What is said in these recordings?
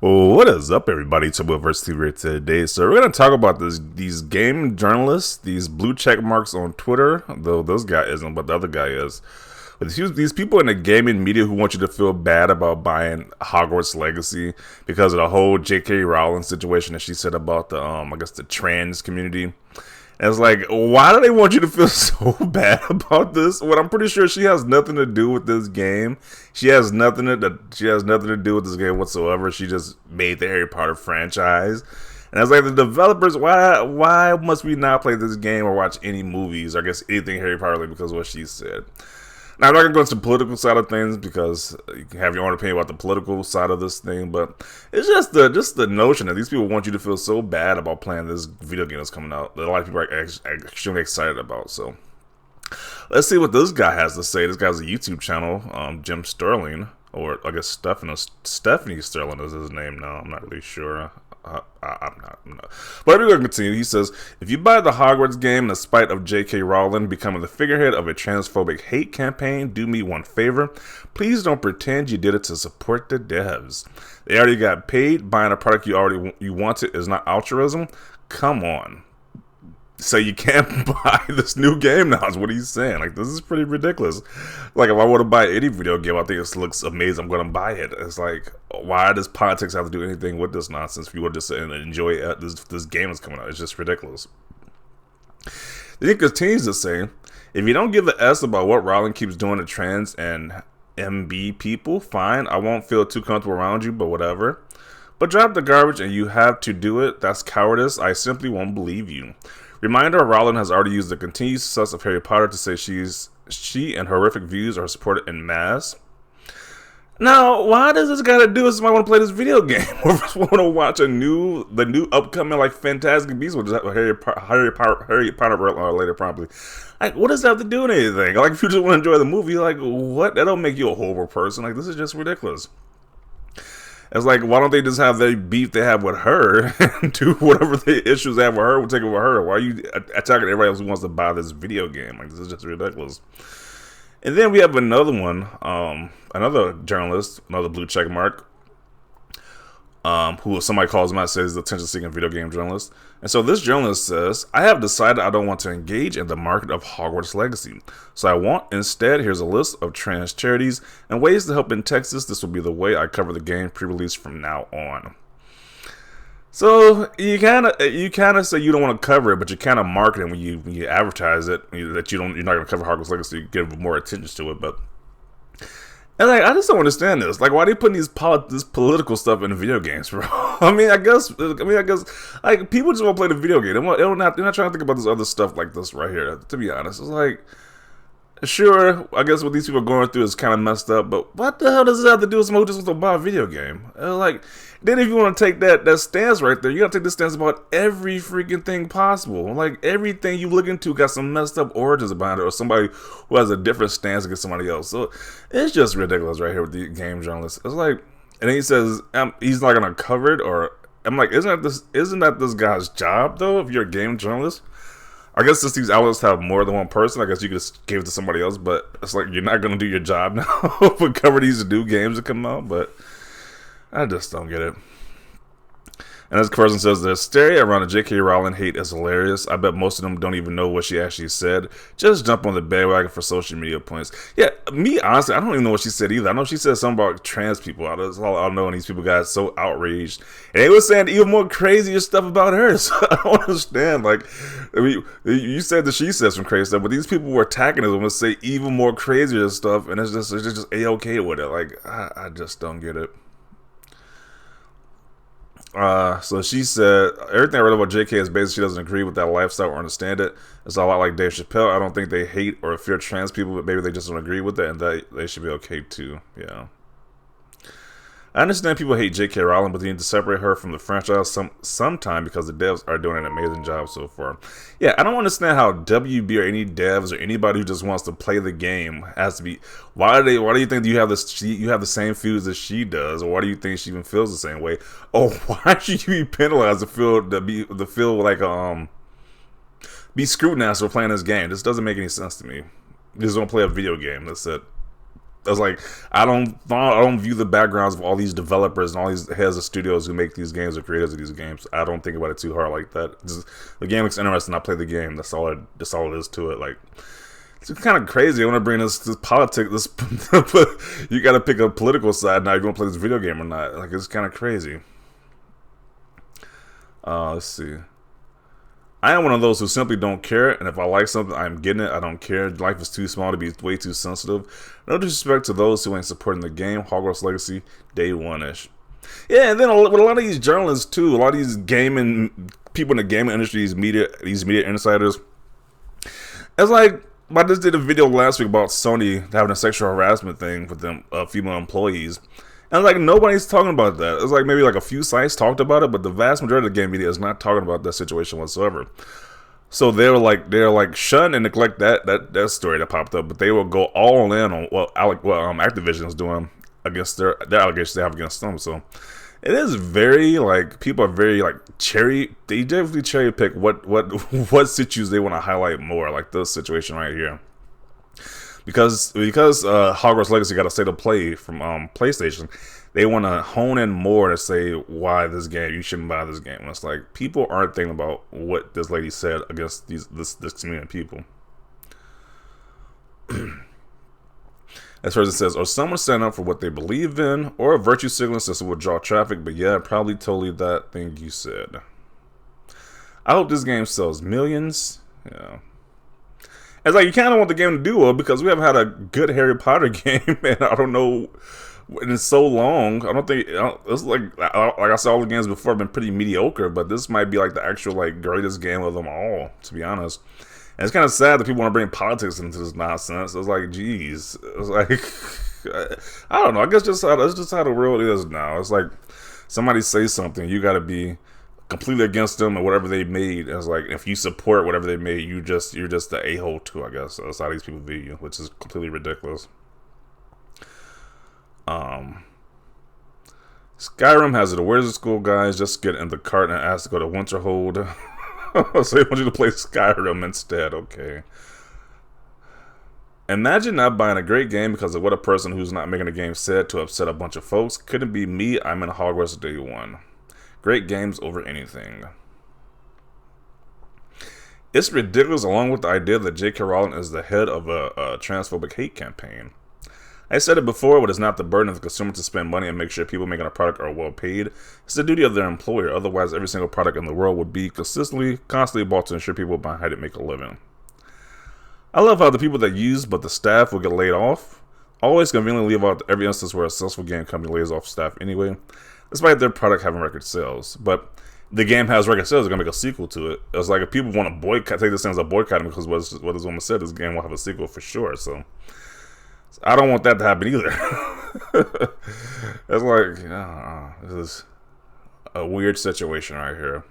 Well, what is up, everybody? It's University here today. So we're gonna talk about these game journalists, these blue check marks on Twitter. Though this guy isn't, but the other guy is. But these people in the gaming media who want you to feel bad about buying Hogwarts Legacy because of the whole JK Rowling situation that she said about the I guess the trans community. And it's like, why do they want you to feel so bad about this? When I'm pretty sure she has nothing to do with this game. She has nothing to do with this game whatsoever. She just made the Harry Potter franchise. And I was like, the developers, why must we not play this game or watch any movies or I guess anything Harry Potter because of what she said? Now, I'm not going to go into the political side of things because you can have your own opinion about the political side of this thing, but it's just the notion that these people want you to feel so bad about playing this video game that's coming out that a lot of people are extremely excited about. So let's see what this guy has to say. This guy has a YouTube channel, Jim Sterling, or I guess Stephanie Sterling is his name now. I'm not really sure. I'm not. But we're going to continue. He says, if you buy the Hogwarts game in spite of JK Rowling becoming the figurehead of a transphobic hate campaign, do me one favor. Please don't pretend you did it to support the devs. They already got paid. Buying a product you wanted is not altruism. Come on. So you can't buy this new game now is what he's saying. Like, this is pretty ridiculous. Like, if I want to buy any video game, I think it looks amazing, I'm going to buy it. It's like, why does politics have to do anything with this nonsense if you want to just sit and enjoy this game that's coming out? It's just ridiculous. Then he continues to say, if you don't give a S about what Rowling keeps doing to trans and MB people, fine, I won't feel too comfortable around you, but whatever. But drop the garbage and you have to do it. That's cowardice. I simply won't believe you. Reminder, Rowling has already used the continued success of Harry Potter to say she and horrific views are supported en masse. Now, why does this got to do with somebody want to play this video game or just want to watch the new upcoming like Fantastic Beasts with Harry Potter later probably? Like, what does that have to do with anything? Like, if you just want to enjoy the movie, like, what? That don't make you a horrible person. Like, this is just ridiculous. It's like, why don't they just have the beef they have with her and do whatever the issues they have with her, we'll take it with her. Why are you attacking everybody else who wants to buy this video game? Like, this is just ridiculous. And then we have another one, another journalist, another blue check mark, who somebody calls him out, says the attention-seeking video game journalist. And so this journalist says, I have decided I don't want to engage in the market of Hogwarts Legacy. So I want, instead, here's a list of trans charities and ways to help in Texas. This will be the way I cover the game pre-release from now on. So you kind of say you don't want to cover it, but you kind of market it when you advertise it that you're not going to cover Hogwarts Legacy. You give more attention to it, but. And like, I just don't understand this. Like, why are they putting this political stuff in the video games, bro? I guess, like, people just want to play the video game. They're not trying to think about this other stuff like this right here. To be honest, it's like, sure, I guess what these people are going through is kind of messed up, but what the hell does it have to do with someone who just wants to buy a video game? Like, then if you want to take that stance right there, you got to take this stance about every freaking thing possible. Like, everything you look into got some messed up origins about it, or somebody who has a different stance against somebody else. So it's just ridiculous right here with the game journalist. It's like, and then he says he's not gonna cover it, or I'm like, isn't that this guy's job though? If you're a game journalist, I guess since these outlets have more than one person, I guess you could just give it to somebody else. But it's like, you're not gonna do your job now but cover these new games that come out. But I just don't get it. And this person says, the hysteria around the JK Rowling hate is hilarious. I bet most of them don't even know what she actually said. Just jump on the bandwagon for social media points. Yeah, me, honestly, I don't even know what she said either. I know she said something about trans people. That's all I know, and these people got so outraged. And they were saying even more crazier stuff about her. So I don't understand. Like, I mean, you said that she said some crazy stuff, but these people were attacking us and would say even more crazier stuff, and it's just A-okay with it. Like, I just don't get it. So she said, everything I read about JK is basically she doesn't agree with that lifestyle or understand it. It's a lot like Dave Chappelle. I don't think they hate or fear trans people, but maybe they just don't agree with it, and that they should be okay too. Yeah. I understand people hate JK Rowling, but they need to separate her from the franchise sometime because the devs are doing an amazing job so far. Yeah, I don't understand how WB or any devs or anybody who just wants to play the game has to be. Why do you think you have the same feelings as she does, or why do you think she even feels the same way? Oh, why should you be penalized to feel like be scrutinized for playing this game? This doesn't make any sense to me. You just don't play a video game. That's it. It's like I don't view the backgrounds of all these developers and all these heads of studios who make these games or creators of these games. I don't think about it too hard like that. The game looks interesting. I play the game. That's all it is to it. Like, it's kind of crazy. I want to bring this politics. You got to pick a political side now. You're going to play this video game or not? Like, it's kind of crazy. Let's see. I am one of those who simply don't care, and if I like something, I'm getting it. I don't care. Life is too small to be way too sensitive. No disrespect to those who ain't supporting the game. Hogwarts Legacy, day one-ish. Yeah, and then with a lot of these journalists too, a lot of these gaming people in the gaming industry, these media insiders. It's like I just did a video last week about Sony having a sexual harassment thing with them female employees. And like nobody's talking about that. It's like maybe like a few sites talked about it, but the vast majority of the game media is not talking about that situation whatsoever. So they're like shun and neglect that story that popped up, but they will go all in on what Activision is doing against their allegations they have against them. So it is very like people are very like they definitely cherry pick what situations they want to highlight more, like this situation right here. Because Hogwarts Legacy got a state of play from PlayStation, they want to hone in more to say why this game, you shouldn't buy this game. And it's like people aren't thinking about what this lady said against this community of people. As far as it says, or someone stand up for what they believe in, or a virtue signal system would draw traffic. But yeah, probably totally that thing you said. I hope this game sells millions. Yeah. It's like you kind of want the game to do well because we haven't had a good Harry Potter game, and I don't know, in so long. I don't think it's like I said, all the games before have been pretty mediocre, but this might be like the actual like greatest game of them all, to be honest. And it's kind of sad that people want to bring politics into this nonsense. It's like, geez, it's like I don't know. I guess that's just how the world is now. It's like somebody says something, you got to be completely against them and whatever they made. It's like if you support whatever they made, you're just the a-hole too, I guess. That's how these people view you, which is completely ridiculous. Skyrim has it. Where's the school guys? Just get in the cart and ask to go to Winterhold. So they want you to play Skyrim instead. Okay. Imagine not buying a great game because of what a person who's not making a game said to upset a bunch of folks. Couldn't be me. I'm in Hogwarts day one. Great games over anything. It's ridiculous, along with the idea that JK Rowling is the head of a transphobic hate campaign. I said it before, but it's not the burden of the consumer to spend money and make sure people making a product are well paid. It's the duty of their employer. Otherwise, every single product in the world would be constantly bought to ensure people behind it make a living. I love how the people that use, but the staff will get laid off. Always conveniently leave out every instance where a successful game company lays off staff anyway, despite their product having record sales. But the game has record sales, they're going to make a sequel to it. It's like if people want to boycott, take this as a boycotting because what this woman said, this game will have a sequel for sure. So I don't want that to happen either. It's like, this is a weird situation right here.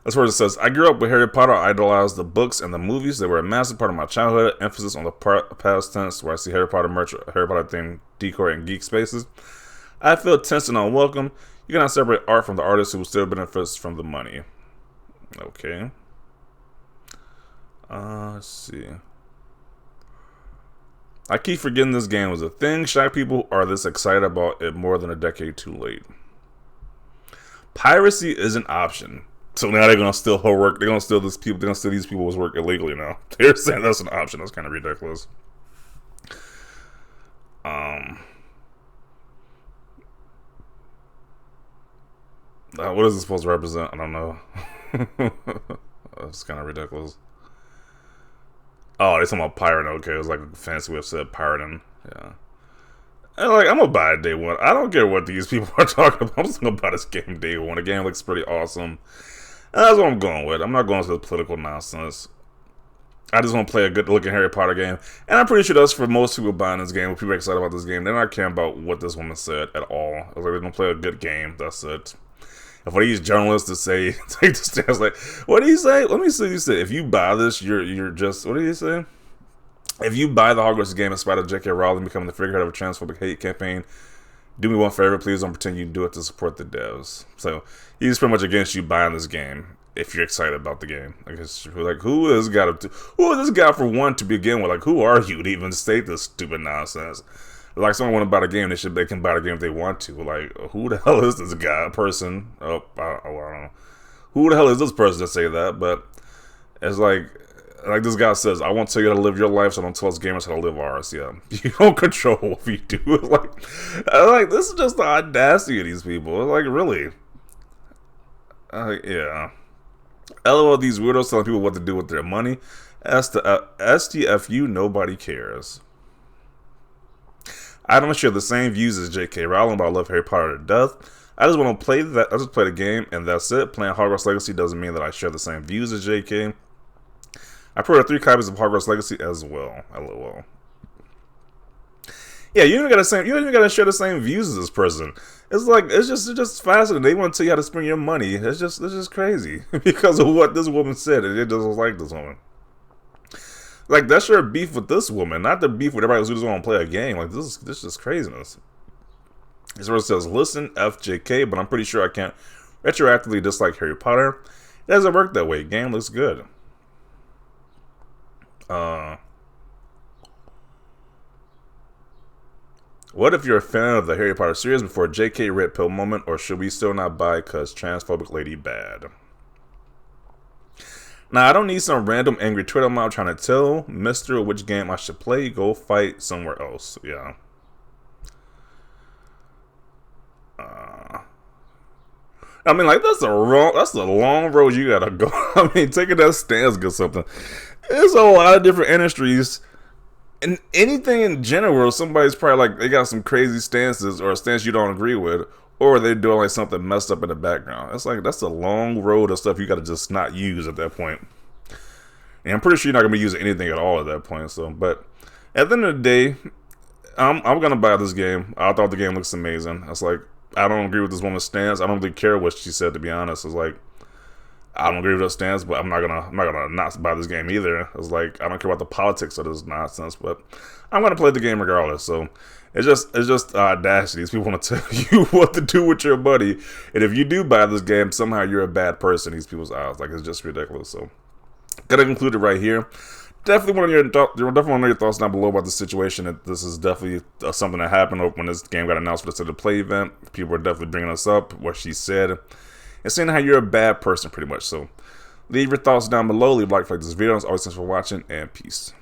That's where it says, I grew up with Harry Potter. I idolized the books and the movies. They were a massive part of my childhood. Emphasis on the past tense where I see Harry Potter merch, Harry Potter themed decor in geek spaces. I feel tense and unwelcome. You cannot separate art from the artist who still benefits from the money. Okay. Let's see. I keep forgetting this game was a thing. Shy people are this excited about it more than a decade too late. Piracy is an option. So now they're gonna steal her work. They're gonna steal this people. They're gonna steal these people's work illegally now. They're saying that's an option. That's kind of ridiculous. What is this supposed to represent? I don't know. It's kind of ridiculous. Oh, they're talking about pirating. Okay, it was like a fancy way of saying pirating. Yeah. And like, I'm gonna buy it day one. I don't care what these people are talking about. I'm just gonna buy this game day one. The game looks pretty awesome. And that's what I'm going with. I'm not going to the political nonsense. I just want to play a good looking Harry Potter game. And I'm pretty sure that's for most people buying this game. When people are excited about this game, they're not caring about what this woman said at all. I was like, they're gonna play a good game. That's it. And for these journalists to say, take the stance like, what do you say? Let me see. You say, if you buy this, you're just, what do you say? If you buy the Hogwarts game in spite of JK Rowling becoming the figurehead of a transphobic hate campaign, Do me one favor, please don't pretend you do it to support the devs. So he's pretty much against you buying this game if you're excited about the game. Like who is this guy for one to begin with? Like, who are you to even state this stupid nonsense? Like, someone want to buy the game, they can buy the game if they want to. Like, who the hell is this guy, person? I don't know. Who the hell is this person to say that? But it's like this guy says, I won't tell you how to live your life, so don't tell us gamers how to live ours. Yeah, you don't control what we do. like this is just the audacity of these people. It's like, really? Yeah. LOL, these weirdos telling people what to do with their money. STFU, nobody cares. I don't share the same views as JK Rowling, but I love Harry Potter to death. I just want to play that. I just play the game, and that's it. Playing Hogwarts Legacy doesn't mean that I share the same views as JK. I pre-ordered 3 copies of Hogwarts Legacy as well. LOL. Yeah, you don't even gotta share the same views as this person. It's just fascinating. They want to tell you how to spend your money. It's just crazy because of what this woman said, and it doesn't like this woman. Like, that's your beef with this woman, not the beef with everybody who just want to play a game. Like, this is just craziness. This person says, listen, FJK, but I'm pretty sure I can't retroactively dislike Harry Potter. It doesn't work that way. Game looks good. What if you're a fan of the Harry Potter series before JK red pill moment, or should we still not buy cause transphobic lady bad? Now, I don't need some random angry Twitter mob trying to tell Mr. which game I should play. Go fight somewhere else. Yeah. I mean, like, that's a long road you gotta go. I mean, taking that stance or something. There's a lot of different industries. And anything in general, somebody's probably like, they got some crazy stances or a stance you don't agree with, or they're doing like something messed up in the background. It's like, that's a long road of stuff you got to just not use at that point. And I'm pretty sure you're not going to be using anything at all at that point. So, but at the end of the day, I'm going to buy this game. I thought the game looks amazing. It's like, I don't agree with this woman's stance. I don't really care what she said, to be honest. It's like, I don't agree with her stance, but I'm not gonna not buy this game either. It's like, I don't care about the politics of this nonsense, but I'm gonna play the game regardless. So it's just audacity. These people want to tell you what to do with your money, and if you do buy this game, somehow you're a bad person in these people's eyes. Like, it's just ridiculous. So gonna conclude it right here. Definitely want to know your thoughts down below about the situation. That this is definitely something that happened when this game got announced for the State of Play event. People were definitely bringing us up what she said and saying how you're a bad person, pretty much. So leave your thoughts down below. Leave a like for this video. As always, thanks for watching, and peace.